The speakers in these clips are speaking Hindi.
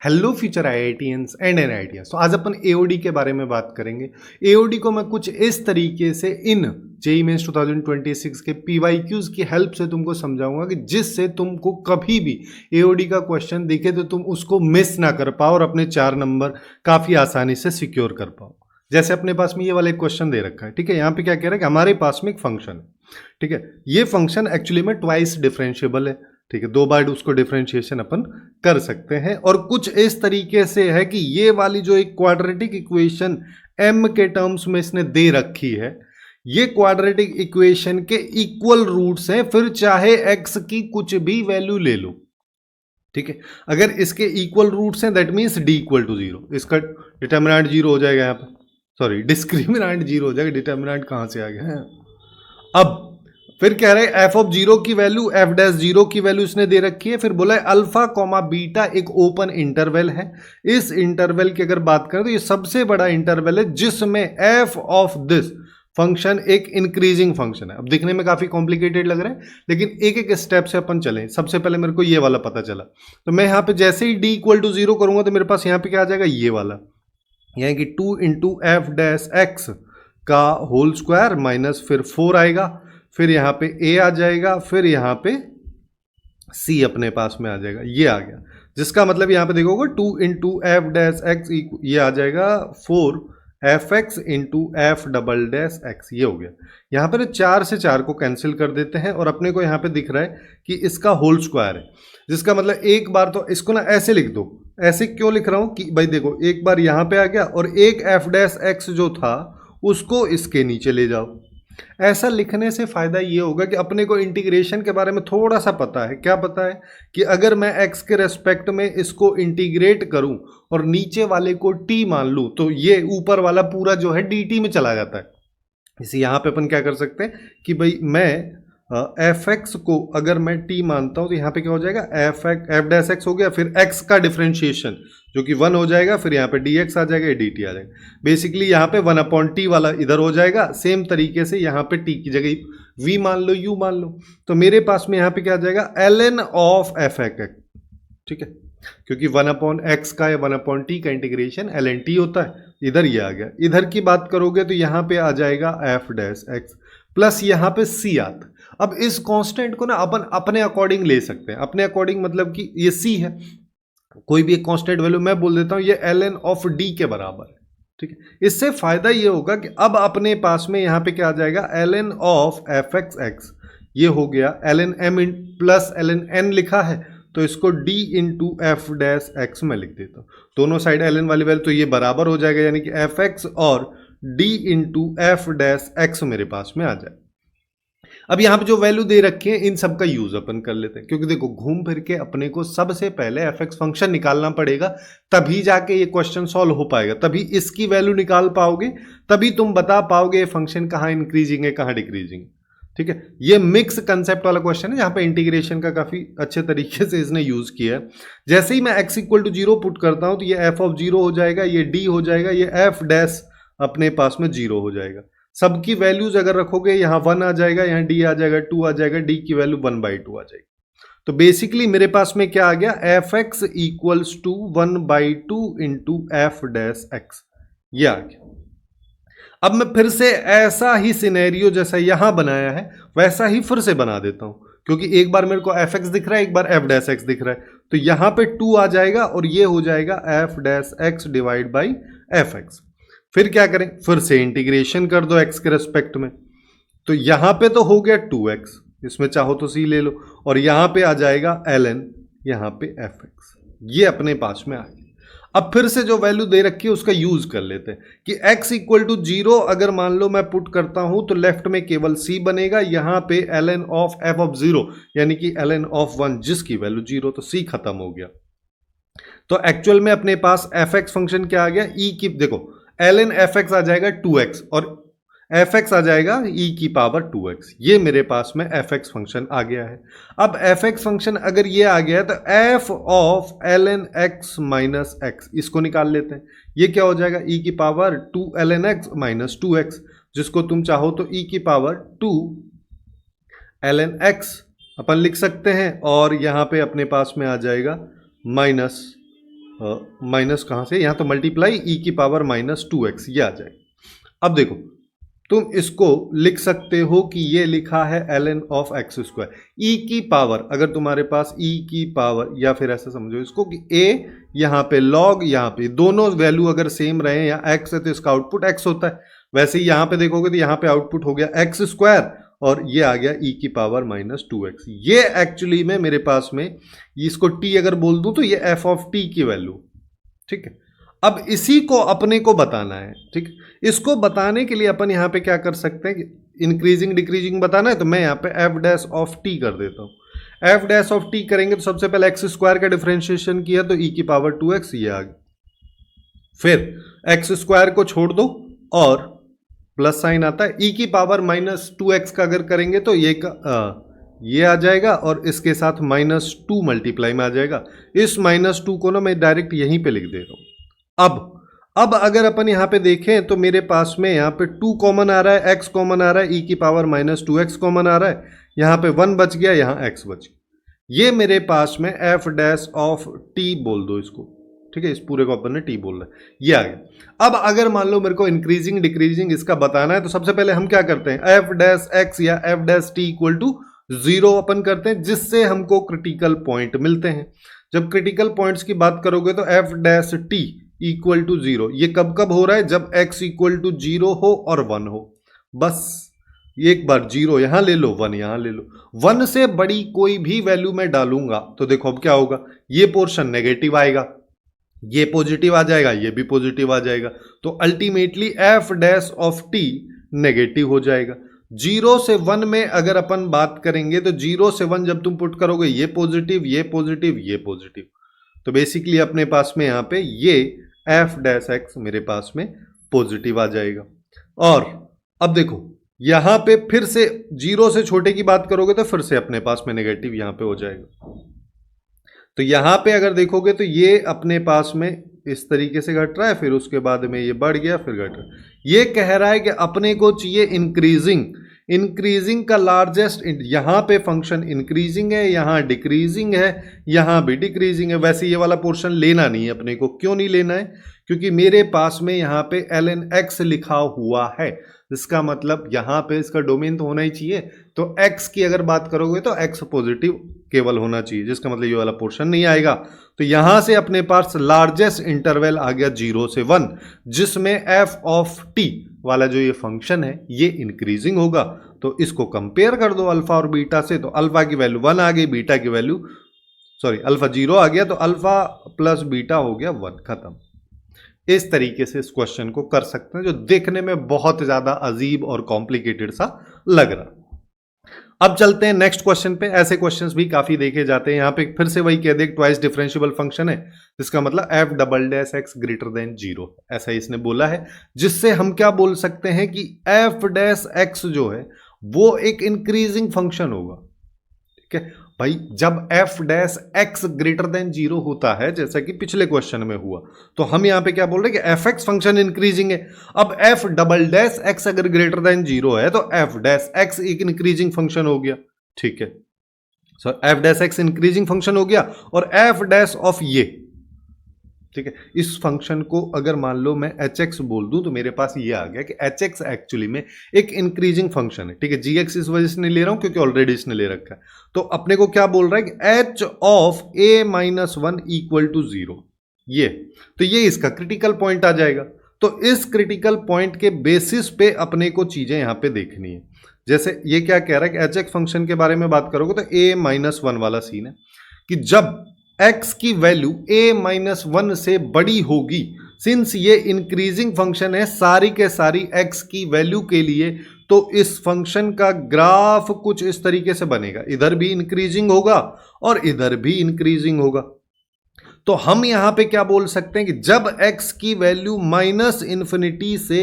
Hello future IITians and NITians. तो आज अपन एओडी के बारे में बात करेंगे। एओडी को मैं कुछ इस तरीके से इन जेईई मेंस 2026 के पीवाईक्यूज की हेल्प से तुमको समझाऊंगा कि जिससे तुमको कभी भी एओडी का क्वेश्चन दिखे तो तुम उसको मिस ना कर पाओ और अपने 4 नंबर काफ़ी आसानी से सिक्योर कर पाओ। जैसे अपने पास में ये वाला एक क्वेश्चन दे रखा है, ठीक है। यहाँ पे क्या कह रहा है कि हमारे पास में एक फंक्शन है, ठीक है। ये फंक्शन एक्चुअली में ट्वाइस डिफरेंशिएबल है, ठीक है। 2 बार उसको डिफरेंशिएशन अपन कर सकते हैं और कुछ इस तरीके से है कि ये वाली जो एक क्वाड्रेटिक इक्वेशन m के टर्म्स में इसने दे रखी है, ये क्वाड्रेटिक इक्वेशन के इक्वल रूट्स हैं, फिर चाहे x की कुछ भी वैल्यू ले लो, ठीक है। अगर इसके इक्वल रूट्स हैं that means d equal to 0, इसका डिटर्मिनेंट 0 हो जाएगा। यहाँ पे सॉरी डिस्क्रिमिनेंट 0 हो जाएगा, डिटर्मिनेंट कहाँ से आ गया है। अब फिर कह रहे हैं एफ ऑफ 0 की वैल्यू एफ डैश 0 की वैल्यू इसने दे रखी है। फिर बोला है अल्फा कॉमा बीटा एक ओपन इंटरवल है। इस इंटरवल की अगर बात करें तो ये सबसे बड़ा इंटरवल है जिसमें एफ ऑफ दिस फंक्शन एक इंक्रीजिंग फंक्शन है। अब दिखने में काफी कॉम्प्लिकेटेड लग रहा है लेकिन एक एक स्टेप से अपन चलें। सबसे पहले मेरे को ये वाला पता चला, तो मैं यहाँ पे जैसे ही डी इक्वल टू 0 करूंगा तो मेरे पास यहाँ पे क्या आ जाएगा, ये वाला, यानी कि 2 इंटू एफ डैश एक्स का होल स्क्वायर माइनस फिर 4 आएगा, फिर यहाँ पे a आ जाएगा, फिर यहाँ पे c अपने पास में आ जाएगा। ये आ गया, जिसका मतलब यहाँ पे देखोगे 2 इंटू एफ डैश एक्स, ये आ जाएगा 4 F x into F double dash x. ये हो गया। यहाँ पर 4 से 4 को कैंसिल कर देते हैं और अपने को यहाँ पे दिख रहा है कि इसका होल स्क्वायर है, जिसका मतलब एक बार तो इसको ना ऐसे लिख दो। ऐसे क्यों लिख रहा हूँ कि भाई देखो एक बार यहाँ पे आ गया और एक एफ डैश एक्स जो था उसको इसके नीचे ले जाओ। ऐसा लिखने से फायदा ये होगा कि अपने को इंटीग्रेशन के बारे में थोड़ा सा पता है। क्या पता है कि अगर मैं x के रेस्पेक्ट में इसको इंटीग्रेट करूं और नीचे वाले को t मान लूं तो ये ऊपर वाला पूरा जो है dt में चला जाता है। इसे यहाँ पे अपन क्या कर सकते हैं कि भाई मैं एफ एक्स को अगर मैं t मानता हूं तो यहाँ पे क्या हो जाएगा, एफ डैश एक्स हो गया, फिर x का डिफरेंशिएशन जो कि 1 हो जाएगा, फिर यहाँ पे dx आ जाएगा, dt आ जाएगा। बेसिकली यहाँ पे 1/t वाला इधर हो जाएगा। सेम तरीके से यहाँ पे t की जगह v मान लो, u मान लो, तो मेरे पास में यहाँ पे क्या आ जाएगा, ln ऑफ एफ एक्स, ठीक है। क्योंकि 1/x का या 1/t का इंटीग्रेशन ln t होता है। इधर ये आ गया। इधर की बात करोगे तो यहाँ पे आ जाएगा एफ डैश एक्स प्लस यहाँ पे c आता। अब इस कांस्टेंट को ना अपन अपने अकॉर्डिंग ले सकते हैं। अपने अकॉर्डिंग मतलब कि ये c है, कोई भी एक कांस्टेंट वैल्यू मैं बोल देता हूं ये ln ऑफ d के बराबर है, ठीक है। इससे फायदा ये होगा कि अब अपने पास में यहाँ पे क्या आ जाएगा, ln of F x x, ये हो गया ln m plus ln n लिखा है तो इसको d into f dash x में लिख देता हूँ। दोनों साइड ln वाली वैल्यू तो ये बराबर हो जाएगा, यानी कि एफ एक्स और d into f dash x मेरे पास में आ जाए। अब यहाँ पे जो वैल्यू दे रखी है इन सब का यूज अपन कर लेते हैं, क्योंकि देखो घूम फिर के अपने को सबसे पहले एफ एक्स फंक्शन निकालना पड़ेगा, तभी जाके ये क्वेश्चन सॉल्व हो पाएगा, तभी इसकी वैल्यू निकाल पाओगे, तभी तुम बता पाओगे ये फंक्शन कहाँ इंक्रीजिंग है कहाँ डिक्रीजिंग, ठीक है। ये मिक्स कंसेप्ट वाला क्वेश्चन है जहाँ पे इंटीग्रेशन का काफी अच्छे तरीके से इसने यूज किया है। जैसे ही मैं x इक्वल टू 0 पुट करता हूँ तो ये एफ ऑफ 0 हो जाएगा, ये d हो जाएगा, ये एफ डैश अपने पास में 0 हो जाएगा। सबकी वैल्यूज अगर रखोगे यहाँ 1 आ जाएगा, यहाँ d आ जाएगा, 2 आ जाएगा, d की वैल्यू 1/2 आ जाएगी। तो बेसिकली मेरे पास में क्या आ गया, f x equals to 1/2 into f dash x, ये आ गया। अब मैं फिर से ऐसा ही सिनेरियो जैसा यहां बनाया है वैसा ही फिर से बना देता हूं, क्योंकि एक बार मेरे को एफ एक्स दिख रहा है, एक बार एफ डैश एक्स दिख रहा है, तो यहां पे 2 आ जाएगा और ये हो जाएगा F dash x divide by F x. फिर क्या करें, फिर से इंटीग्रेशन कर दो x के रेस्पेक्ट में, तो यहां पे तो हो गया 2x, इसमें चाहो तो c ले लो, और यहां पे आ जाएगा ln यहां पे fx, ये अपने पास में आ गया। अब फिर से जो वैल्यू दे रखी है उसका यूज कर लेते हैं कि x इक्वल टू 0 अगर मान लो मैं पुट करता हूं तो लेफ्ट में केवल c बनेगा, यहां पे ln ऑफ f ऑफ 0 यानी कि ln ऑफ 1 जिसकी वैल्यू 0, तो c खत्म हो गया। तो एक्चुअल में अपने पास fx फंक्शन क्या आ गया, e की देखो ln एफ एक्स आ जाएगा 2x और एफ एक्स आ जाएगा e की पावर 2x, ये मेरे पास में एफ एक्स फंक्शन आ गया है। अब एफ एक्स फंक्शन अगर ये आ गया तो F of ln x minus x, इसको निकाल लेते हैं। ये क्या हो जाएगा, e की power 2 ln x minus 2x, जिसको तुम चाहो तो e की पावर 2 ln x अपन लिख सकते हैं, और यहाँ पे अपने पास में आ जाएगा माइनस माइनस कहाँ से, यहाँ तो मल्टीप्लाई ई की पावर माइनस 2x ये आ जाए। अब देखो तुम इसको लिख सकते हो कि ये लिखा है ln ऑफ एक्स स्क्वायर, ई की पावर, अगर तुम्हारे पास ई की पावर, या फिर ऐसे समझो इसको कि a यहाँ पे log, यहाँ पे दोनों वैल्यू अगर सेम रहे या x है तो इसका आउटपुट x होता है। वैसे ही यहाँ पे देखोगे तो यहाँ पे आउटपुट हो गया एक्स स्क्वायर और ये आ गया ई की पावर माइनस 2x। ये एक्चुअली में मेरे पास में इसको t अगर बोल दूं तो ये f ऑफ t की वैल्यू, ठीक है। अब इसी को अपने को बताना है, ठीक। इसको बताने के लिए अपन यहाँ पे क्या कर सकते हैं कि इंक्रीजिंग डिक्रीजिंग बताना है तो मैं यहाँ पे एफ डैश ऑफ टी कर देता हूँ। एफ डैश ऑफ टी करेंगे तो सबसे पहले एक्स स्क्वायर का डिफरेंशिएशन किया तो ई की पावर 2x ये आ गया। फिर एक्स स्क्वायर को छोड़ दो और प्लस साइन आता है, ई की पावर माइनस 2x का अगर करेंगे तो ये आ जाएगा और इसके साथ माइनस 2 मल्टीप्लाई में आ जाएगा। इस माइनस 2 को ना मैं डायरेक्ट यहीं पे लिख दे रहा हूँ। अब अगर अपन यहाँ पे देखें तो मेरे पास में यहाँ पे 2 कॉमन आ रहा है, x कॉमन आ रहा है, ई की पावर माइनस 2x कॉमन आ रहा है, यहाँ पे 1 बच गया, यहाँ x बच गया। ये मेरे पास में एफ डैश ऑफ टी बोल दो इसको, ठीक है। इस पूरे को अपन ने टी बोल रहा है, ये आ गया। अब अगर मान लो मेरे को इंक्रीजिंग डिक्रीजिंग इसका बताना है तो सबसे पहले हम क्या करते हैं, एफ डैश एक्स या f dash t equal to 0 अपन करते हैं, जिससे हमको क्रिटिकल पॉइंट मिलते हैं। जब क्रिटिकल पॉइंट्स की बात करोगे तो F dash t equal to 0, ये कब कब हो रहा है, जब x इक्वल टू 0 हो और 1 हो। बस एक बार 0 यहां ले लो, 1 यहां ले लो, 1 से बड़ी कोई भी वैल्यू मैं डालूंगा तो देखो अब क्या होगा, ये पोर्शन नेगेटिव आएगा, ये पॉजिटिव आ जाएगा, ये भी पॉजिटिव आ जाएगा, तो ultimately F dash of T negative हो जाएगा। 0 से 1 में अगर अपन बात करेंगे तो 0 से 1 जब तुम पुट करोगे ये पॉजिटिव, ये पॉजिटिव, ये पॉजिटिव, तो बेसिकली अपने पास में यहाँ पे ये एफ डैश एक्स मेरे पास में पॉजिटिव आ जाएगा। और अब देखो यहां पे फिर से 0 से छोटे की बात करोगे तो फिर से अपने पास में नेगेटिव यहां पे हो जाएगा। तो यहां पे अगर देखोगे तो ये अपने पास में इस तरीके से घट रहा है, फिर उसके बाद में ये बढ़ गया, फिर घट रहा है। ये कह रहा है कि अपने को चाहिए इंक्रीजिंग का लार्जेस्ट, यहां पे फंक्शन इंक्रीजिंग है, यहां डिक्रीजिंग है, यहां भी डिक्रीजिंग है। वैसे ये वाला पोर्शन लेना नहीं है अपने को। क्यों नहीं लेना है, क्योंकि मेरे पास में यहां पे ln x लिखा हुआ है, इसका मतलब यहां पे इसका डोमेन तो होना ही चाहिए। तो x की अगर बात करोगे तो x पॉजिटिव केवल होना चाहिए, जिसका मतलब ये वाला पोर्शन नहीं आएगा। तो यहां से अपने पास लार्जेस्ट इंटरवल आ गया 0 से 1, जिसमें f ऑफ t वाला जो ये फंक्शन है ये इंक्रीजिंग होगा। तो इसको कंपेयर कर दो अल्फा और बीटा से, तो अल्फा की वैल्यू 1 आ गई, बीटा की वैल्यू अल्फा 0 आ गया, तो अल्फा प्लस बीटा हो गया 1, खत्म। इस तरीके से इस क्वेश्चन को कर सकते हैं, जो देखने में बहुत ज्यादा अजीब और कॉम्प्लिकेटेड सा लग रहा। अब चलते हैं नेक्स्ट क्वेश्चन पे। ऐसे क्वेश्चंस भी काफी देखे जाते हैं। यहाँ पे फिर से वही कह दे ट्वाइस डिफरेंशिएबल फंक्शन है, जिसका मतलब F double dash x greater than 0, ऐसा इसने बोला है। जिससे हम क्या बोल सकते हैं कि एफ डैश एक्स जो है वो एक इंक्रीजिंग फंक्शन होगा, ठीक है भाई। जब F dash x greater than 0 होता है, जैसा कि पिछले क्वेश्चन में हुआ, तो हम यहां पे क्या बोल रहे हैं कि एफ एक्स फंक्शन इंक्रीजिंग है। अब एफ डबल डैश एक्स अगर ग्रेटर देन 0 है तो एफ डैश एक्स एक इंक्रीजिंग फंक्शन हो गया, ठीक है। So F dash X increasing function हो गया, और एफ डैश ऑफ ये, ठीक है, इस फंक्शन को अगर मान लो मैं एच एक्स बोल दूं तो मेरे पास ये आ गया कि एच एक्स एक्चुअली में एक इंक्रीजिंग फंक्शन है, ठीक है। जी एक्स इस वजह से नहीं ले रहा हूं क्योंकि ऑलरेडी इसने ले रखा है। तो अपने को क्या बोल रहा है कि h of a minus 1 equal to 0, ये तो ये इसका क्रिटिकल पॉइंट आ जाएगा। तो इस क्रिटिकल पॉइंट के बेसिस पे अपने को चीजें यहां पे देखनी है। जैसे ये क्या कह रहा है कि एच एक्स फंक्शन के बारे में बात करोगे तो ए माइनस 1 वाला सीन है कि जब x की वैल्यू a माइनस 1 से बड़ी होगी, सिंस ये इंक्रीजिंग फंक्शन है सारी के सारी x की वैल्यू के लिए, तो इस फंक्शन का ग्राफ कुछ इस तरीके से बनेगा, इधर भी इंक्रीजिंग होगा और इधर भी इंक्रीजिंग होगा। तो हम यहां पे क्या बोल सकते हैं कि जब x की वैल्यू माइनस इन्फिनिटी से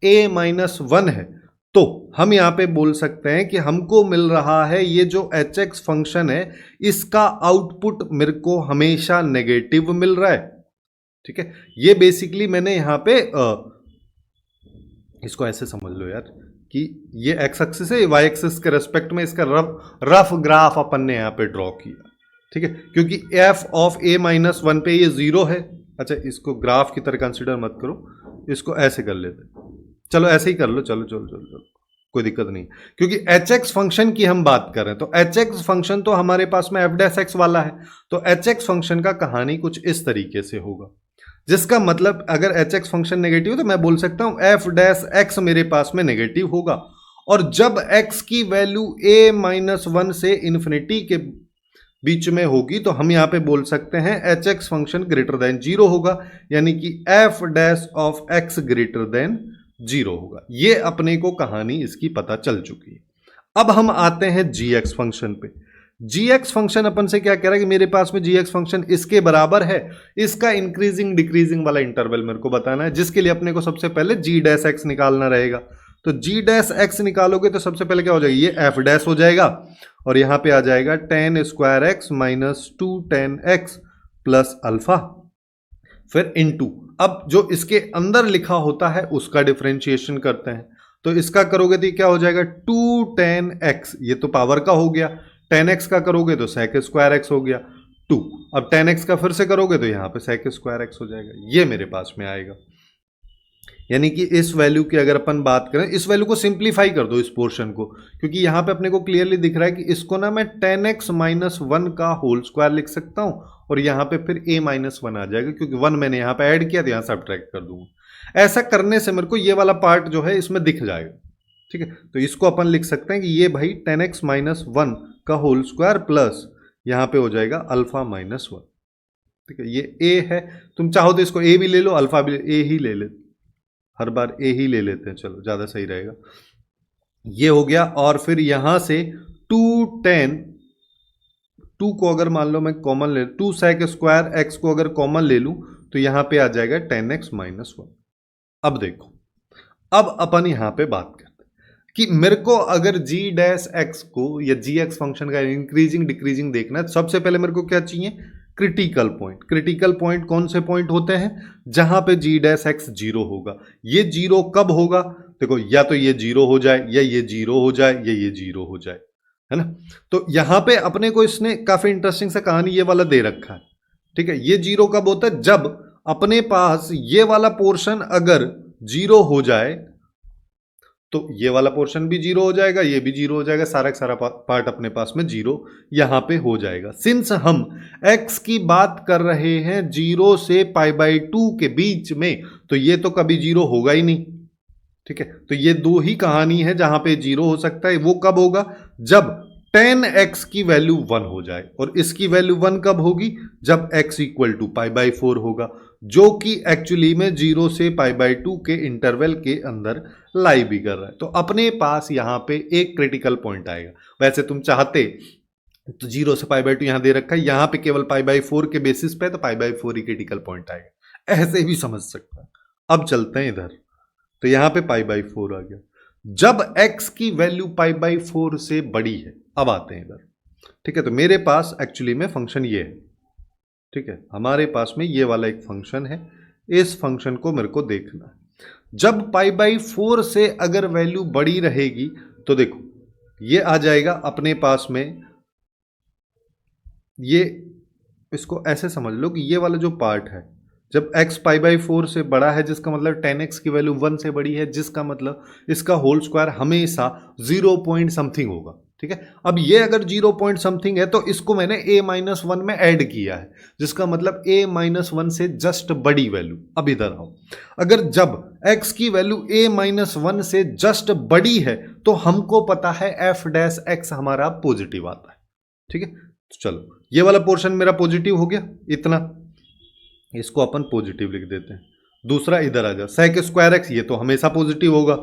a माइनस 1 है, तो हम यहां पे बोल सकते हैं कि हमको मिल रहा है ये जो एच एक्स फंक्शन है, इसका आउटपुट मेरे को हमेशा नेगेटिव मिल रहा है, ठीक है। ये बेसिकली मैंने यहां पे इसको ऐसे समझ लो यार कि ये एक्स एक्सिस है, वाई एक्सिस के रेस्पेक्ट में इसका रफ ग्राफ अपन ने यहां पे ड्रॉ किया, ठीक है। क्योंकि एफ ऑफ ए माइनस 1 पे ये 0 है, अच्छा इसको ग्राफ की तरह कंसिडर मत करो, इसको ऐसे कर लेते, चलो ऐसे ही कर लो, चलो चलो चलो चलो, कोई दिक्कत नहीं, क्योंकि एच एक्स फंक्शन की हम बात कर रहे हैं। तो एच एक्स फंक्शन तो हमारे पास में एफ डैश एक्स वाला है, तो एच एक्स फंक्शन का कहानी कुछ इस तरीके से होगा, जिसका मतलब अगर एच एक्स फंक्शन नेगेटिव तो मैं बोल सकता हूं एफ डैश एक्स मेरे पास में नेगेटिव होगा, और जब एक्स की वैल्यू ए माइनस वन से इन्फिनिटी के बीच में होगी तो हम यहां पे बोल सकते हैं H x function greater than zero होगा, यानी कि F dash of x greater than zero होगा। ये अपने को कहानी इसकी पता चल चुकी है। अब हम आते हैं जी एक्स फंक्शन पे। जी एक्स फंक्शन अपन से क्या कह रहा है कि मेरे पास में जी एक्स फंक्शन इसके बराबर है, इसका इंक्रीजिंग डिक्रीजिंग वाला इंटरवल मेरे को बताना है, जिसके लिए अपने को सबसे पहले जी डैश एक्स निकालना रहेगा। तो जी डैश एक्स निकालोगे तो सबसे पहले क्या हो जाएगा, ये एफ डैश हो जाएगा, और यहां पे आ जाएगा ten square x minus two ten x plus alpha, फिर इनटू, अब जो इसके अंदर लिखा होता है उसका डिफरेंशिएशन करते हैं। तो इसका करोगे तो क्या हो जाएगा, टू टेन एक्स, ये तो पावर का हो गया, टेन एक्स का करोगे तो सेक स्क्वायर एक्स हो गया टू, अब टेन एक्स का फिर से करोगे तो यहां पे सेक स्क्वायर एक्स हो जाएगा, ये मेरे पास में आएगा। यानी कि इस वैल्यू की अगर अपन बात करें, इस वैल्यू को सिंप्लीफाई कर दो इस पोर्शन को, क्योंकि यहां पे अपने को क्लियरली दिख रहा है कि इसको ना मैं टेन एक्स माइनस वन का होल स्क्वायर लिख सकता हूं, और यहां पे फिर a माइनस वन आ जाएगा, क्योंकि वन मैंने यहां पे ऐड किया तो यहां सब्ट्रैक्ट कर दूंगा। ऐसा करने से मेरे को ये वाला पार्ट जो है इसमें दिख जाएगा, ठीक है। तो इसको अपन लिख सकते हैं कि ये भाई टेन एक्स माइनस वन का होल स्क्वायर प्लस यहां पे हो जाएगा अल्फा माइनस वन, ठीक है। ये a है, तुम चाहो तो इसको a भी ले लो, अल्फा भी a ही ले ले, हर बार a ही ले लेते हैं, चलो ज्यादा सही रहेगा। ये हो गया, और फिर यहां से टू टेन, टू को अगर मान लो मैं कॉमन ले, टू सेक स्क्वायर एक्स को अगर कॉमन ले लूं तो यहां पे आ जाएगा टेन एक्स माइनस वन। अब देखो, अब अपन यहां पे बात करते हैं कि मेरे को अगर जी डैश एक्स को या जी एक्स फंक्शन का इंक्रीजिंग डिक्रीजिंग देखना है, सबसे पहले मेरे को क्या चाहिए, क्रिटिकल पॉइंट। क्रिटिकल पॉइंट कौन से पॉइंट होते हैं, जहां पे जी डैश एक्स जीरो होगा। ये जीरो कब होगा, देखो या तो ये जीरो हो जाए, या ये जीरो हो जाए, या ये जीरो हो जाए, है ना। तो यहां पे अपने को इसने काफी इंटरेस्टिंग सा कहानी ये वाला दे रखा है, ठीक है। ये जीरो कब होता है, जब अपने पास ये वाला पोर्शन अगर जीरो हो जाए तो ये वाला पोर्शन भी जीरो हो जाएगा, ये भी जीरो हो जाएगा, सारा का सारा पार्ट अपने पास में जीरो यहां पे हो जाएगा। सिंस हम x की बात कर रहे हैं जीरो से पाई बाई टू के बीच में, तो ये तो कभी जीरो होगा ही नहीं, ठीक है। तो ये दो ही कहानी है जहां पे जीरो हो सकता है। वो कब होगा, जब 10x की वैल्यू 1 हो जाए, और इसकी वैल्यू 1 कब होगी, जब x equal to pi by 4 होगा, जो कि एक्चुअली में 0 से पाई बाई 2 के इंटरवल के अंदर लाई भी कर रहा है। तो अपने पास यहां पे एक क्रिटिकल पॉइंट आएगा। वैसे तुम चाहते तो 0 से पाई बाई 2 यहां दे रखा है, यहां पे केवल पाई बाई 4 के बेसिस पे, तो पाई बाई 4 ही क्रिटिकल पॉइंट आएगा, ऐसे भी समझ सकता है। अब चलते हैं इधर, तो यहां पे पाई बाई 4 आ गया, जब x की वैल्यू पाई बाई 4 से बड़ी है। अब आते हैं इधर, ठीक है। तो मेरे पास एक्चुअली में फंक्शन ये है, ठीक है। हमारे पास में ये वाला एक फंक्शन है, इस फंक्शन को मेरे को देखना है। जब पाई बाई 4 से अगर वैल्यू बड़ी रहेगी तो देखो ये आ जाएगा अपने पास में, ये इसको ऐसे समझ लो कि ये वाला जो पार्ट है, जब x पाई बाई 4 से बड़ा है, जिसका मतलब 10x की वैल्यू 1 से बड़ी है, जिसका मतलब इसका होल स्क्वायर हमेशा 0 पॉइंट समथिंग होगा, ठीक है। अब ये अगर 0 पॉइंट समथिंग है तो इसको मैंने a माइनस वन में ऐड किया है, जिसका मतलब a माइनस वन से जस्ट बड़ी वैल्यू। अब इधर आओ, अगर जब x की वैल्यू a माइनस वन से जस्ट बड़ी है तो हमको पता है f डैश x हमारा पॉजिटिव आता है, ठीक है। तो चलो ये वाला पोर्शन मेरा पॉजिटिव हो गया, इतना, इसको अपन पॉजिटिव लिख देते हैं। दूसरा इधर आ जाओ, सेक स्क्वायर एक्स, ये तो हमेशा पॉजिटिव होगा,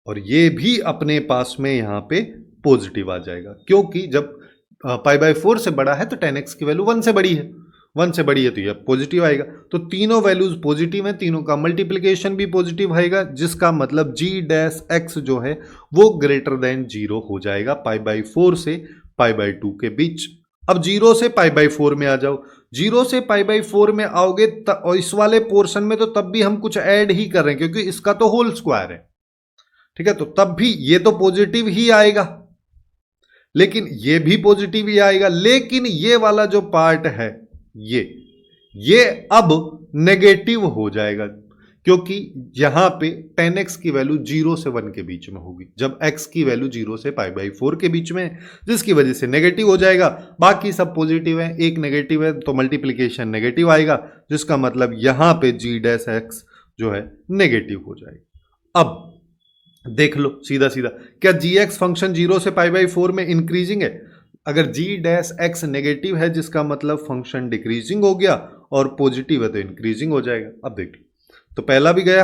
और ये भी अपने पास में यहां पे पॉजिटिव आ जाएगा, क्योंकि जब पाई बाई 4 से बड़ा है तो 10x की वैल्यू 1 से बड़ी है, 1 से बड़ी है तो ये पॉजिटिव आएगा। तो तीनों वैल्यूज पॉजिटिव हैं, तीनों का मल्टीप्लिकेशन भी पॉजिटिव आएगा, जिसका मतलब g डैश x जो है वो ग्रेटर देन 0 हो जाएगा पाई बाई 4 से पाई बाई 2 के बीच। अब 0 से पाई बाई 4 में आ जाओ, 0 से पाई बाई 4 में आओगे और इस वाले पोर्शन में तो तब भी हम कुछ ऐड ही कर रहे हैं, क्योंकि इसका तो होल स्क्वायर है, ठीक है। तो तब भी ये तो पॉजिटिव ही आएगा, लेकिन ये भी पॉजिटिव ही आएगा, लेकिन ये वाला जो पार्ट है ये अब नेगेटिव हो जाएगा क्योंकि यहां पे 10x की वैल्यू 0 से 1 के बीच में होगी, जब x की वैल्यू 0 से π/4 के बीच में है, जिसकी वजह से नेगेटिव हो जाएगा। बाकी सब पॉजिटिव है, एक नेगेटिव है तो मल्टीप्लीकेशन नेगेटिव आएगा, जिसका मतलब यहां पे g' जो है नेगेटिव हो जाएगा। अब देख लो सीधा सीधा, क्या gx फंक्शन 0 से π/4 में इंक्रीजिंग है? अगर g' नेगेटिव है जिसका मतलब फंक्शन डिक्रीजिंग हो गया, और पॉजिटिव है तो इंक्रीजिंग हो जाएगा। अब देख लो, तो पहला भी गया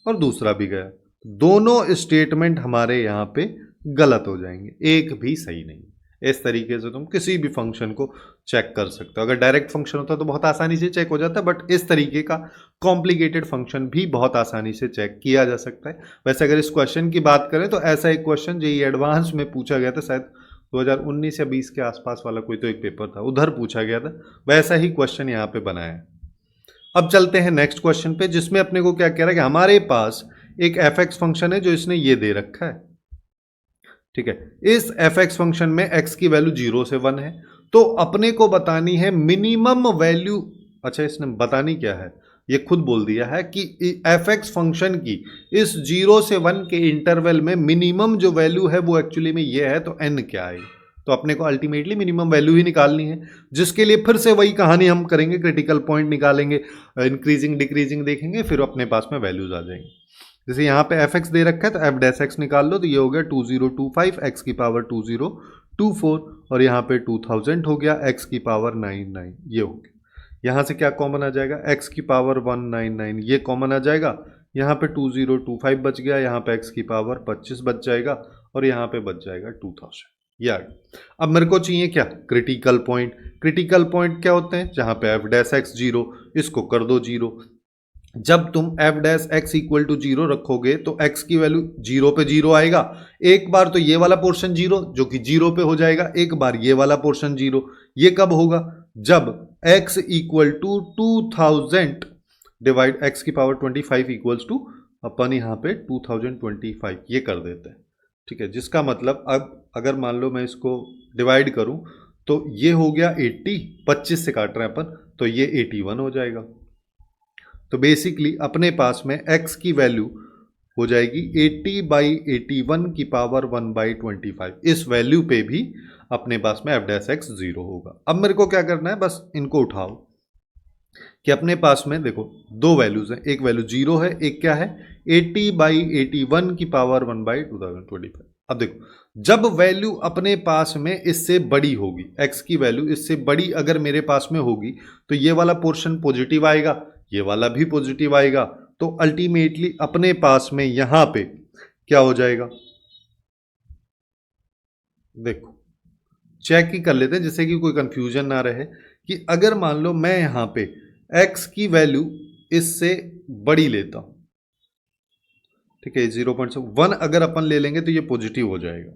और दूसरा भी गया, दोनों स्टेटमेंट हमारे यहां पे गलत हो जाएंगे, एक भी सही नहीं। इस तरीके से तुम किसी भी फंक्शन को चेक कर सकते हो। अगर डायरेक्ट फंक्शन होता तो बहुत आसानी से चेक हो जाता है, बट इस तरीके का कॉम्प्लिकेटेड फंक्शन भी बहुत आसानी से चेक किया जा सकता है। वैसे अगर इस क्वेश्चन की बात करें तो ऐसा एक क्वेश्चन जेईई एडवांस में पूछा गया था, शायद 2019 या 20 के आसपास वाला कोई तो एक पेपर था, उधर पूछा गया था, वैसा ही क्वेश्चन यहाँ पे बनाया है। अब चलते हैं नेक्स्ट क्वेश्चन पे, जिसमें अपने को क्या कह रहा है कि हमारे पास एक fx फंक्शन है जो इसने ये दे रखा है, ठीक है। इस fx फंक्शन में x की वैल्यू 0 से 1 है, तो अपने को बतानी है मिनिमम वैल्यू। अच्छा, इसने बतानी क्या है, ये खुद बोल दिया है कि fx फंक्शन की इस 0 से 1 के इंटरवल में मिनिमम जो वैल्यू है वो एक्चुअली में ये है, तो n क्या है? तो अपने को अल्टीमेटली मिनिमम वैल्यू ही निकालनी है, जिसके लिए फिर से वही कहानी हम करेंगे, क्रिटिकल पॉइंट निकालेंगे, इंक्रीजिंग डिक्रीजिंग देखेंगे, फिर अपने पास में वैल्यूज आ जाएंगे। जैसे यहाँ पे एफ एक्स दे रखा है तो एफ डैश एक्स निकाल लो, तो ये हो गया 2025 एक्स की पावर 2024, और यहाँ पे 2000 हो गया, एक्स की पावर 99 ये हो गया। यहाँ से क्या कॉमन आ जाएगा, एक्स की पावर 199 ये कॉमन आ जाएगा, यहाँ पे 2025 बच गया, यहाँ पे एक्स की पावर 25 बच जाएगा, और यहाँ पे बच जाएगा 2000 ये। अब मेरे को चाहिए क्या, क्रिटिकल पॉइंट। क्रिटिकल पॉइंट क्या होते हैं, जहाँ पे एफ डैश एक्स 0, इसको कर दो 0। जब तुम f dash x equal to 0 रखोगे तो एक्स की वैल्यू 0 पे 0 आएगा, एक बार तो ये वाला पोर्शन 0 जो कि 0 पे हो जाएगा, एक बार ये वाला पोर्शन 0। ये कब होगा, जब x equal to 2000 divide x की पावर 25 इक्वल्स टू अपन यहाँ पे 2025 ये कर देते हैं, ठीक है। जिसका मतलब अब अगर मान लो मैं इसको डिवाइड करूं तो ये हो गया 80, 25 से काट रहे हैं अपन, तो ये 81 हो जाएगा। तो बेसिकली अपने पास में x की वैल्यू हो जाएगी 80/81 की पावर 1/25। इस वैल्यू पे भी अपने पास में एफ डैश एक्स 0 होगा। अब मेरे को क्या करना है, बस इनको उठाओ कि अपने पास में देखो दो वैल्यूज हैं, एक वैल्यू 0 है, एक क्या है 80/81 की पावर 1/2025। अब देखो जब वैल्यू अपने पास में इससे बड़ी होगी, x की वैल्यू इससे बड़ी अगर मेरे पास में होगी तो ये वाला पोर्शन पॉजिटिव आएगा, ये वाला भी पॉजिटिव आएगा, तो अल्टीमेटली अपने पास में यहां पे क्या हो जाएगा, देखो चेक ही कर लेते हैं जिससे कि कोई कंफ्यूजन ना रहे, कि अगर मान लो मैं यहां पे x की वैल्यू इससे बड़ी लेता हूं, ठीक है 0.1 अगर अपन ले लेंगे तो ये पॉजिटिव हो जाएगा,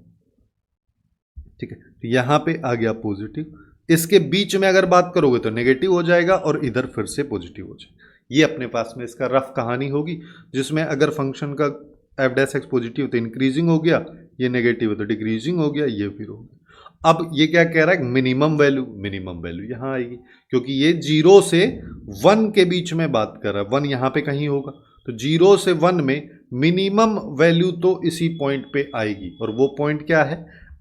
ठीक है। तो यहां पे आ गया पॉजिटिव, इसके बीच में अगर बात करोगे तो नेगेटिव हो जाएगा, और इधर फिर से पॉजिटिव हो जाएगा। ये अपने पास में इसका रफ कहानी होगी, जिसमें अगर फंक्शन का एफ डैश एक्स पॉजिटिव तो इंक्रीजिंग हो गया, ये नेगेटिव है तो डिक्रीजिंग हो गया, ये फिर हो गया। अब ये क्या कह रहा है, मिनिमम वैल्यू यहां आएगी, क्योंकि ये 0 से 1 के बीच में बात कर रहा है, 1 यहां पे कहीं होगा, तो 0 से 1 में मिनिमम वैल्यू तो इसी पॉइंट पे आएगी, और वो पॉइंट क्या है,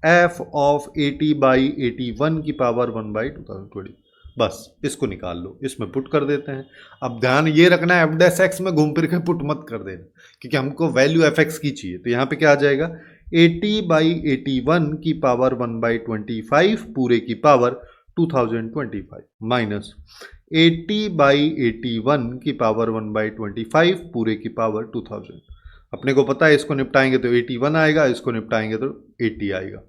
f ऑफ 80/81 की पावर 1/2020। बस इसको निकाल लो, इसमें पुट कर देते हैं। अब ध्यान ये रखना है, एफ डैश एक्स में घूम फिर के पुट मत कर देना, क्योंकि हमको वैल्यू एफ एक्स की चाहिए। तो यहाँ पे क्या आ जाएगा, 80/81 की पावर 1/25 पूरे की पावर 2025 माइनस 80/81 की पावर 1/25 पूरे की पावर 2000। अपने को पता है इसको निपटाएंगे तो 81 आएगा, इसको निपटाएंगे तो 80 आएगा।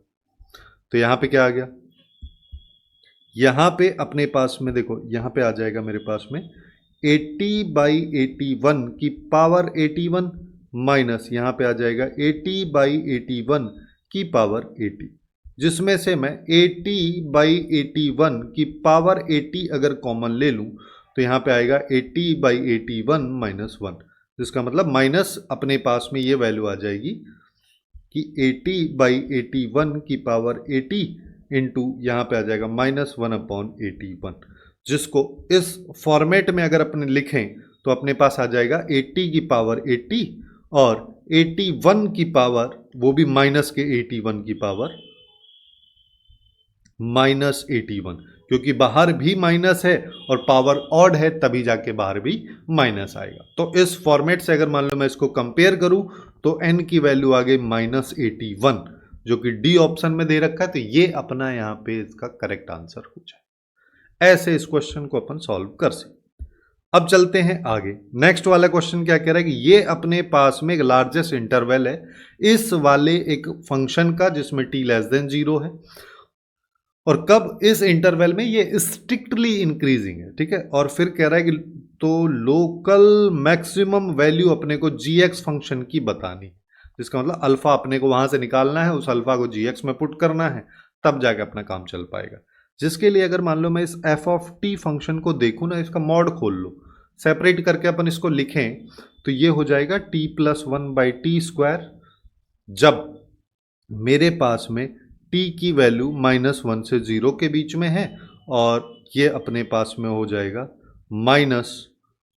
तो यहाँ पे क्या आ गया, यहाँ पे अपने पास में देखो यहाँ पे आ जाएगा मेरे पास में 80/81 की पावर 81 माइनस यहाँ पे आ जाएगा 80/81 की पावर 80, जिसमें से मैं 80/81 की पावर 80 अगर कॉमन ले लूँ तो यहाँ पे आएगा 80/81 माइनस 1, जिसका मतलब माइनस अपने पास में ये वैल्यू आ जाएगी कि 80/81 की पावर 80 इंटू यहाँ पे आ जाएगा -1/81, जिसको इस फॉर्मेट में अगर अपने लिखें तो अपने पास आ जाएगा 80 की पावर 80 और 81 की पावर, वो भी माइनस के 81 की पावर माइनस 81, क्योंकि बाहर भी माइनस है और पावर ऑड है, तभी जाके बाहर भी माइनस आएगा। तो इस फॉर्मेट से अगर मान लो मैं इसको कंपेयर करूं तो n की वैल्यू आ गई माइनस 81, जो कि डी ऑप्शन में दे रखा है, तो ये अपना यहां पे इसका करेक्ट आंसर हो जाए। ऐसे इस क्वेश्चन को अपन सॉल्व कर सकते। अब चलते हैं आगे। नेक्स्ट वाला क्वेश्चन क्या कह रहा है कि ये अपने पास में एक लार्जेस्ट इंटरवल है इस वाले एक फंक्शन का जिसमें t लेस देन 0 है, और कब इस इंटरवल में ये स्ट्रिक्टली इंक्रीजिंग है, ठीक है। और फिर कह रहा है कि तो लोकल मैक्सिमम वैल्यू अपने को gx फंक्शन की बतानी, जिसका मतलब अल्फा अपने को वहां से निकालना है, उस अल्फा को gx में पुट करना है, तब जाके अपना काम चल पाएगा। जिसके लिए अगर मान लो मैं इस एफ ऑफ टी फंक्शन को देखूं ना, इसका मॉड खोल लो, सेपरेट करके अपन इसको लिखें तो ये हो जाएगा t प्लस 1/t², जब मेरे पास में t की वैल्यू -1 से 0 के बीच में है, और ये अपने पास में हो जाएगा minus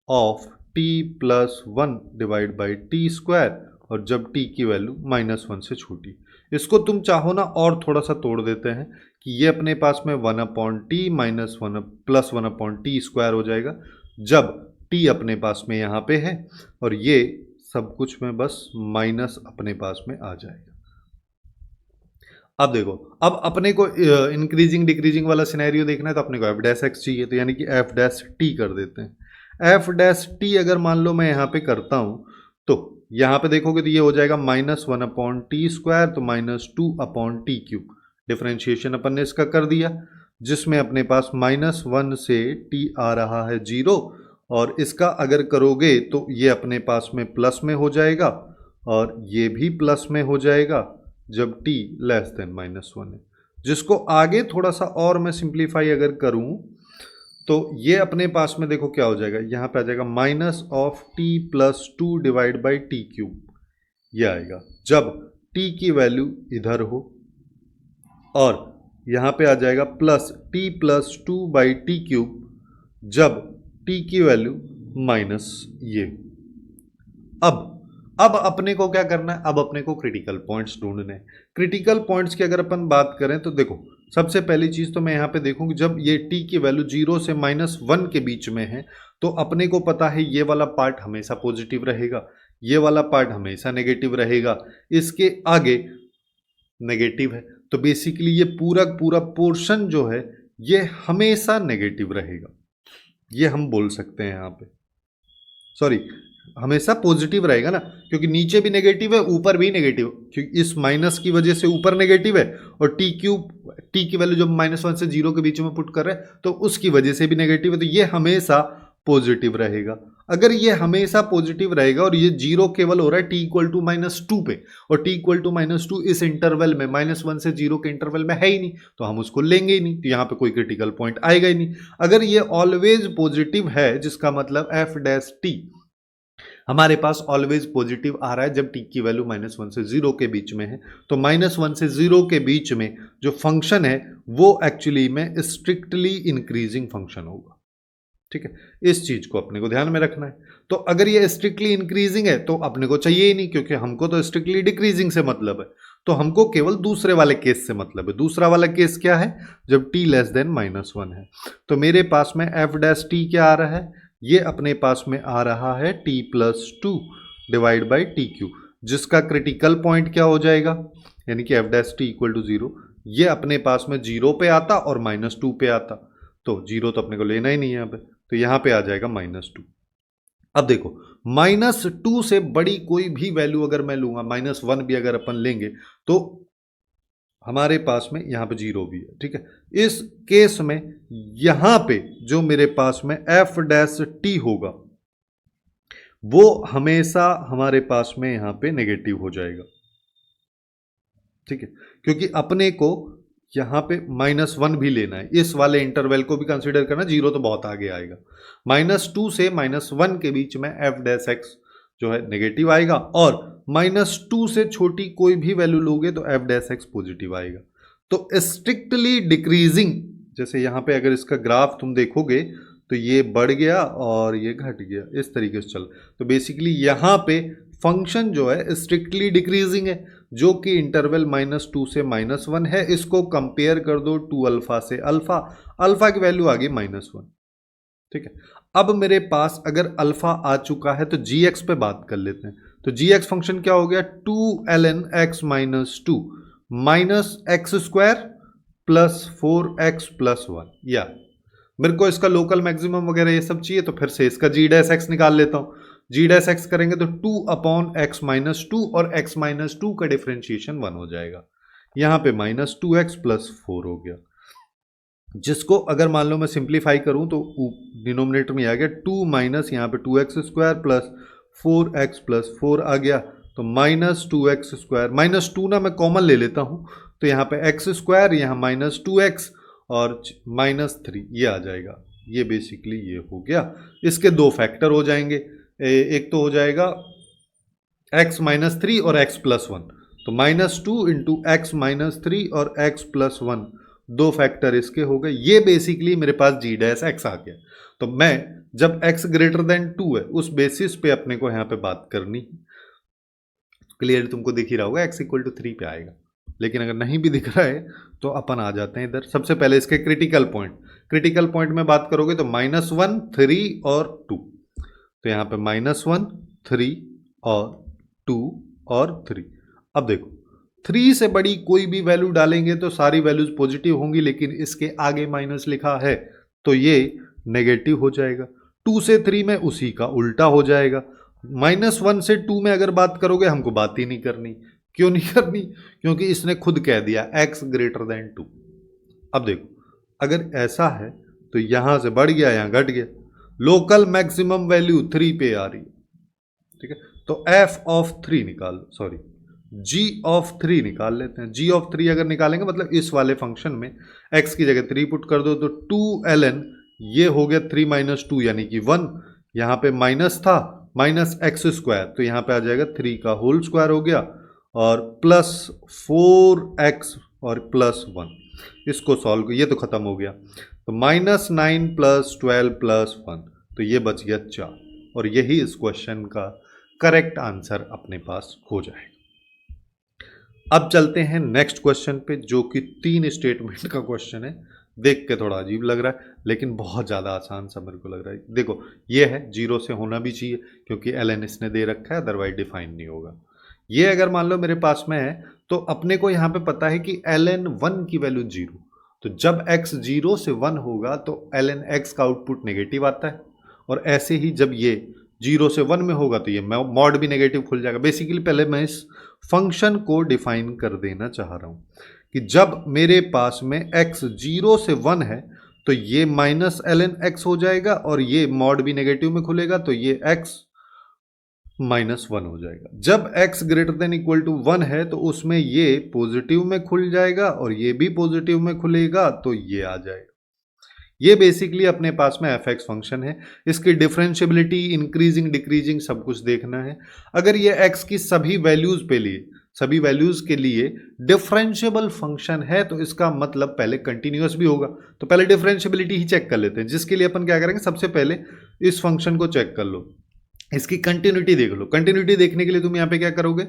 of t plus 1/t², और जब t की वैल्यू -1 से छोटी। इसको तुम चाहो ना और थोड़ा सा तोड़ देते हैं कि ये अपने पास में 1/t माइनस 1 प्लस 1/t² हो जाएगा, जब t अपने पास में यहाँ पे है, और ये सब कुछ में बस माइनस अपने पास में आ जाएगा। अब देखो, अब अपने को इंक्रीजिंग डिक्रीजिंग वाला सिनेरियो देखना है, तो अपने को एफ डैश एक्स चाहिए, तो यानी कि एफ डैश टी कर देते हैं। एफ डैश टी अगर मान लो मैं यहाँ पे करता हूँ तो यहाँ पे देखोगे तो ये हो जाएगा -1/t², तो -2/t³। डिफरेंशिएशन अपन ने इसका कर दिया, जिसमें अपने पास -1 से t आ रहा है 0, और इसका अगर करोगे तो ये अपने पास में प्लस में हो जाएगा, और ये भी प्लस में हो जाएगा जब t लेस देन -1 है। जिसको आगे थोड़ा सा और मैं सिंप्लीफाई अगर करूं तो ये अपने पास में देखो क्या हो जाएगा, यहाँ पे आ जाएगा -t+2/t³, ये आएगा जब t की वैल्यू इधर हो, और यहाँ पे आ जाएगा +t+2/t³ जब t की वैल्यू माइनस ये। अब अपने को क्या करना है, अब अपने को क्रिटिकल पॉइंट्स ढूंढने हैं। क्रिटिकल पॉइंट्स की अगर अपन बात करें तो देखो, सबसे पहली चीज तो मैं यहाँ पे देखूँ कि जब ये t की वैल्यू 0 से -1 के बीच में है, तो अपने को पता है ये वाला पार्ट हमेशा पॉजिटिव रहेगा, ये वाला पार्ट हमेशा नेगेटिव रहेगा, इसके आगे नेगेटिव है, तो बेसिकली ये पूरा पोर्शन जो है ये हमेशा नेगेटिव रहेगा, ये हम बोल सकते हैं यहाँ पे। सॉरी, हमेशा पॉजिटिव रहेगा ना, क्योंकि नीचे भी नेगेटिव है, ऊपर भी नेगेटिव, क्योंकि इस माइनस की वजह से ऊपर नेगेटिव है, और t की वैल्यू जब -1 से 0 के बीच में पुट कर रहे हैं तो उसकी वजह से भी नेगेटिव है, तो ये हमेशा पॉजिटिव रहेगा। अगर ये हमेशा पॉजिटिव रहेगा और ये 0 केवल हो रहा है t = -2 पे, और t = -2 इस इंटरवल में -1 से 0 के इंटरवल में है ही नहीं, तो हम उसको लेंगे ही नहीं, तो यहाँ पे कोई क्रिटिकल पॉइंट आएगा ही नहीं। अगर ये ऑलवेज पॉजिटिव है, जिसका मतलब एफ डैश टी हमारे पास ऑलवेज पॉजिटिव आ रहा है जब t की वैल्यू -1 से 0 के बीच में है, तो -1 से 0 के बीच में जो फंक्शन है वो एक्चुअली में स्ट्रिक्टली इंक्रीजिंग फंक्शन होगा, ठीक है। इस चीज को अपने को ध्यान में रखना है। तो अगर ये स्ट्रिक्टली इंक्रीजिंग है तो अपने को चाहिए ही नहीं, क्योंकि हमको तो स्ट्रिक्टली डिक्रीजिंग से मतलब है, तो हमको केवल दूसरे वाले केस से मतलब है। दूसरा वाला केस क्या है, जब t लेस देन -1 है, तो मेरे पास में एफ डैश टी क्या आ रहा है, ये अपने पास में आ रहा है t+2/t³, जिसका क्रिटिकल पॉइंट क्या हो जाएगा, यानी कि एफ डैश टी = 0, ये अपने पास में 0 पे आता और -2 पे आता, तो 0 तो अपने को लेना ही नहीं है यहाँ पे, तो यहाँ पे आ जाएगा -2। अब देखो, -2 से बड़ी कोई भी वैल्यू अगर मैं लूंगा, -1 भी अगर अपन लेंगे, तो हमारे पास में यहाँ पे 0 भी है, ठीक है। इस केस में यहाँ पे जो मेरे पास में एफ डैश टी होगा वो हमेशा हमारे पास में यहाँ पे नेगेटिव हो जाएगा, ठीक है, क्योंकि अपने को यहाँ पे -1 भी लेना है, इस वाले इंटरवल को भी कंसीडर करना, 0 तो बहुत आगे आएगा। -2 से -1 के बीच में एफ डैश एक्स जो है नेगेटिव आएगा, और -2 से छोटी कोई भी वैल्यू लोगे तो एफ डैश एक्स पॉजिटिव आएगा। तो स्ट्रिक्टली डिक्रीजिंग जैसे यहाँ पे अगर इसका ग्राफ तुम देखोगे तो ये बढ़ गया और ये घट गया, इस तरीके से चल। तो बेसिकली यहाँ पे फंक्शन जो है स्ट्रिक्टली डिक्रीजिंग है, जो कि इंटरवल -2 से -1 है। इसको कंपेयर कर दो 2 अल्फा से, अल्फा अल्फा की वैल्यू आ गई -1, ठीक है। अब मेरे पास अगर अल्फा आ चुका है तो जी एक्स पे बात कर लेते हैं। तो जी एक्स फंक्शन क्या हो गया, 2ln x -2 minus x square plus 4x plus 1। या मेरे को इसका लोकल मैक्सिमम वगैरह ये सब चाहिए, तो फिर से इसका जी डैश एक्स निकाल लेता हूं। जी डैश एक्स करेंगे तो 2/x -2 और x -2 का डिफरेंशिएशन 1 हो जाएगा। यहां पे -2x प्लस 4 हो गया, जिसको अगर मान लो मैं सिंप्लीफाई करूं तो डिनोमिनेटर में आ गया 2 माइनस यहाँ पे 2x square plus 4x plus 4 आ गया। तो -2x स्क्वायर, -2 ना मैं कॉमन ले लेता हूं, तो यहाँ पे x स्क्वायर, यहाँ -2x और -3 ये आ जाएगा। ये बेसिकली ये हो गया। इसके दो फैक्टर हो जाएंगे, एक तो हो जाएगा x -3 और x प्लस 1, तो -2 इंटू एक्स -3 और x प्लस 1, दो फैक्टर इसके हो गए। ये बेसिकली मेरे पास जी डैश एक्स आ गया। तो मैं जब x ग्रेटर देन 2 है उस बेसिस पे अपने को यहाँ पे बात करनी, क्लियर तुमको दिख ही रहा होगा x इक्वल टू 3 पे आएगा। लेकिन अगर नहीं भी दिख रहा है तो अपन आ जाते हैं इधर। सबसे पहले इसके क्रिटिकल पॉइंट में बात करोगे तो -1, 3 और 2। तो यहाँ पे -1, 3 और 2 और 3। अब देखो 3 से बड़ी कोई भी वैल्यू डालेंगे तो सारी वैल्यूज पॉजिटिव होंगी, लेकिन इसके आगे माइनस लिखा है तो ये नेगेटिव हो जाएगा। 2 से 3 में उसी का उल्टा हो जाएगा। -1 से 2 में अगर बात करोगे हमको बात ही नहीं करनी। क्यों नहीं करनी? क्योंकि इसने खुद कह दिया x ग्रेटर देन 2। अब देखो अगर ऐसा है तो यहां से बढ़ गया, यहां घट गया। लोकल मैक्सिमम वैल्यू 3 पे आ रही है, ठीक है। तो f ऑफ 3 निकाल लो, सॉरी g ऑफ 3 निकाल लेते हैं। g ऑफ 3 अगर निकालेंगे मतलब इस वाले फंक्शन में x की जगह 3 पुट कर दो तो 2ln, ये हो गया 3 माइनस 2 यानी कि 1। यहाँ पे माइनस था, माइनस एक्स स्क्वायर, तो यहाँ पे आ जाएगा 3 का होल स्क्वायर हो गया और प्लस 4x और प्लस 1। इसको सॉल्व, ये तो खत्म हो गया। तो -9 प्लस 12 प्लस 1, तो ये बच गया 4। और यही इस क्वेश्चन का करेक्ट आंसर अपने पास हो जाएगा। अब चलते हैं नेक्स्ट क्वेश्चन पे, जो कि 3 स्टेटमेंट का क्वेश्चन है। देख के थोड़ा अजीब लग रहा है लेकिन बहुत ज़्यादा आसान सा मेरे को लग रहा है। देखो ये है, 0 से होना भी चाहिए क्योंकि ln इसने दे रखा है, अदरवाइज डिफाइन नहीं होगा। ये अगर मान लो मेरे पास में है तो अपने को यहाँ पे पता है कि ln 1 की वैल्यू 0, तो जब x 0 से 1 होगा तो ln x का आउटपुट नेगेटिव आता है। और ऐसे ही जब ये 0 से 1 में होगा तो ये मॉड भी नेगेटिव खुल जाएगा। बेसिकली पहले मैं इस फंक्शन को डिफाइन कर देना चाह रहा हूँ कि जब मेरे पास में x 0 से 1 है तो ये -ln x हो जाएगा और ये मॉड भी नेगेटिव में खुलेगा तो ये x -1 हो जाएगा। जब x greater than equal to 1 है तो उसमें ये पॉजिटिव में खुल जाएगा और ये भी पॉजिटिव में खुलेगा तो ये आ जाएगा। ये बेसिकली अपने पास में f(x) फंक्शन है। इसकी डिफरेंशियबिलिटी इंक्रीजिंग डिक्रीजिंग सब कुछ देखना है। अगर ये x की सभी वैल्यूज के लिए डिफरेंशियबल फंक्शन है तो इसका मतलब पहले कंटिन्यूअस भी होगा। तो पहले डिफरेंशियबिलिटी ही चेक कर लेते हैं, जिसके लिए अपन क्या करेंगे, सबसे पहले इस फंक्शन को चेक कर लो, इसकी कंटिन्यूटी देख लो। कंटिन्यूटी देखने के लिए तुम यहाँ पे क्या करोगे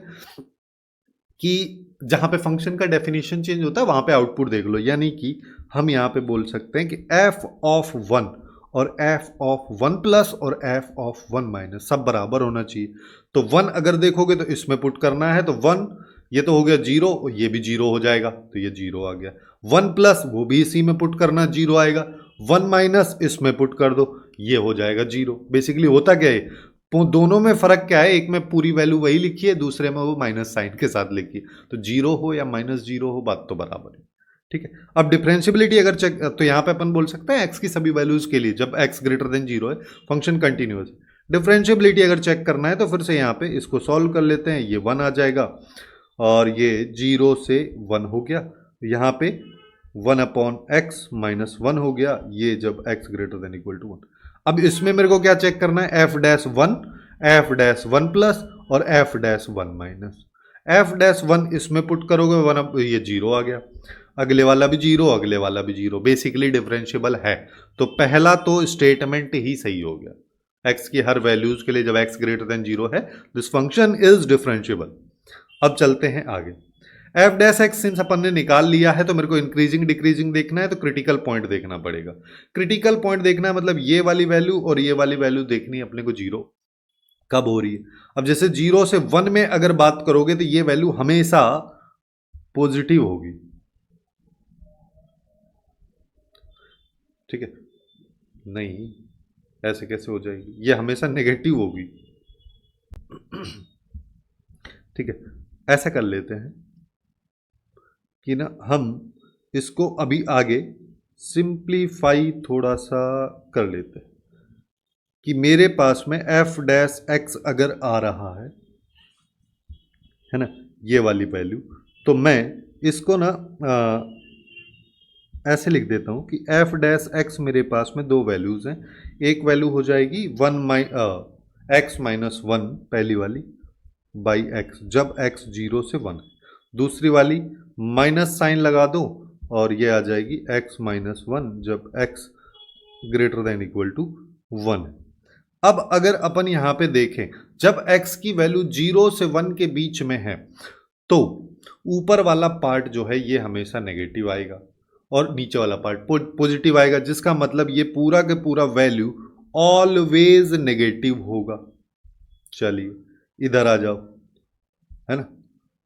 कि जहां पे फंक्शन का डेफिनेशन चेंज होता है वहां पे आउटपुट देख लो। यानी कि हम यहाँ पे बोल सकते हैं कि f ऑफ 1 और f ऑफ 1 प्लस और f ऑफ 1 माइनस सब बराबर होना चाहिए। तो 1 अगर देखोगे तो इसमें पुट करना है, तो 1 ये तो हो गया 0, ये भी 0 हो जाएगा तो ये 0 आ गया। 1 प्लस वो भी इसी में पुट करना, 0 आएगा। 1 माइनस इसमें पुट कर दो, ये हो जाएगा 0। बेसिकली होता क्या है, दोनों में फर्क क्या है, एक में पूरी वैल्यू वही लिखी है, दूसरे में वो माइनस साइन के साथ लिखी है। तो 0 हो या -0 हो बात तो बराबर है, ठीक है। अब डिफरेंशियबिलिटी अगर चेक, तो यहाँ पे अपन बोल सकते हैं x की सभी वैल्यूज के लिए जब x ग्रेटर देन 0 है फंक्शन कंटिन्यूअस। डिफरेंशियबिलिटी अगर चेक करना है तो फिर से यहाँ पे इसको सॉल्व कर लेते हैं। ये 1 आ जाएगा और ये 0 से 1 हो गया। यहाँ पे 1/x -1 हो गया, ये जब x greater than equal to 1। अब इसमें मेरे को क्या चेक करना है, f'1, f'1 प्लस और f'1 माइनस। f'1 इसमें पुट करोगे 1, ये 0 आ गया। अगले वाला भी जीरो, अगले वाला भी जीरो, बेसिकली डिफरेंशिएबल है। तो पहला तो स्टेटमेंट ही सही हो गया। एक्स की हर वैल्यूज के लिए जब एक्स ग्रेटर देन जीरो है, दिस फंक्शन इज डिफरेंशिएबल। अब चलते हैं आगे। एफ डैश एक्स सिंस अपन ने निकाल लिया है तो मेरे को इंक्रीजिंग डिक्रीजिंग देखना है, तो क्रिटिकल पॉइंट देखना पड़ेगा। क्रिटिकल पॉइंट देखना है मतलब ये वाली वैल्यू और ये वाली वैल्यू देखनी है अपने को जीरो कब हो रही है। अब जैसे 0 से 1 में अगर बात करोगे तो ये वैल्यू हमेशा पॉजिटिव होगी, ठीक है। नहीं, ऐसे कैसे हो जाएगी, ये हमेशा नेगेटिव होगी, ठीक है। ऐसा कर लेते हैं कि ना हम इसको अभी आगे सिंप्लीफाई थोड़ा सा कर लेते हैं कि मेरे पास में एफ डैश एक्स अगर आ रहा है ना, ये वाली वैल्यू, तो मैं इसको ना ऐसे लिख देता हूं कि एफ डैश एक्स मेरे पास में दो वैल्यूज हैं। एक वैल्यू हो जाएगी एक्स माइनस वन, पहली वाली बाई एक्स जब एक्स 0 से 1, दूसरी वाली माइनस साइन लगा दो और ये आ जाएगी एक्स माइनस 1 जब x greater than equal to 1। अब अगर अपन यहां पे देखें, जब x की वैल्यू 0 से 1 के बीच में है तो ऊपर वाला पार्ट जो है ये हमेशा नेगेटिव आएगा और नीचे वाला पार्ट पॉजिटिव आएगा, जिसका मतलब ये पूरा के पूरा वैल्यू ऑलवेज नेगेटिव होगा। चलिए इधर आ जाओ, है ना।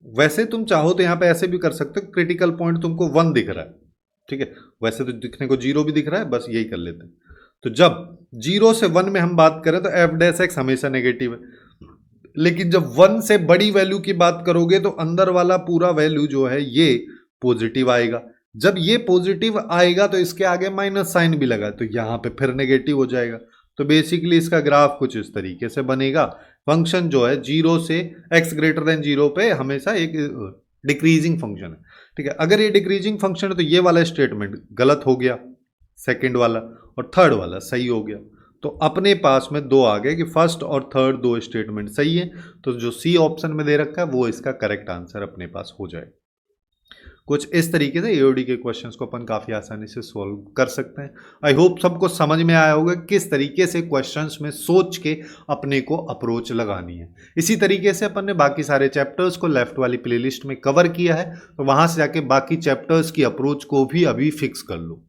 वैसे तुम चाहो तो यहां पे ऐसे भी कर सकते हो, क्रिटिकल पॉइंट तुमको 1 दिख रहा है, ठीक है, वैसे तो दिखने को 0 भी दिख रहा है, बस यही कर लेते हैं। तो जब 0 से 1 में हम बात करें तो एफ डैश एक्स हमेशा नेगेटिव है, लेकिन जब 1 से बड़ी वैल्यू की बात करोगे तो अंदर वाला पूरा वैल्यू जो है ये पॉजिटिव आएगा। जब ये पॉजिटिव आएगा तो इसके आगे माइनस साइन भी लगा तो यहां पे फिर नेगेटिव हो जाएगा। तो बेसिकली इसका ग्राफ कुछ इस तरीके से बनेगा। फंक्शन जो है 0 से x ग्रेटर देन 0 पे हमेशा एक डिक्रीजिंग फंक्शन है, ठीक है। अगर ये डिक्रीजिंग फंक्शन है तो ये वाला स्टेटमेंट गलत हो गया, सेकंड वाला, और थर्ड वाला सही हो गया। तो अपने पास में दो आ गए कि फर्स्ट और थर्ड दो स्टेटमेंट सही है, तो जो सी ऑप्शन में दे रखा है वो इसका करेक्ट आंसर अपने पास हो जाए। कुछ इस तरीके से एओडी के क्वेश्चंस को अपन काफ़ी आसानी से सॉल्व कर सकते हैं। आई होप सबको समझ में आया होगा किस तरीके से क्वेश्चंस में सोच के अपने को अप्रोच लगानी है। इसी तरीके से अपन ने बाकी सारे चैप्टर्स को लेफ्ट वाली प्लेलिस्ट में कवर किया है, तो वहाँ से जाके बाकी चैप्टर्स की अप्रोच को भी अभी फिक्स कर लो।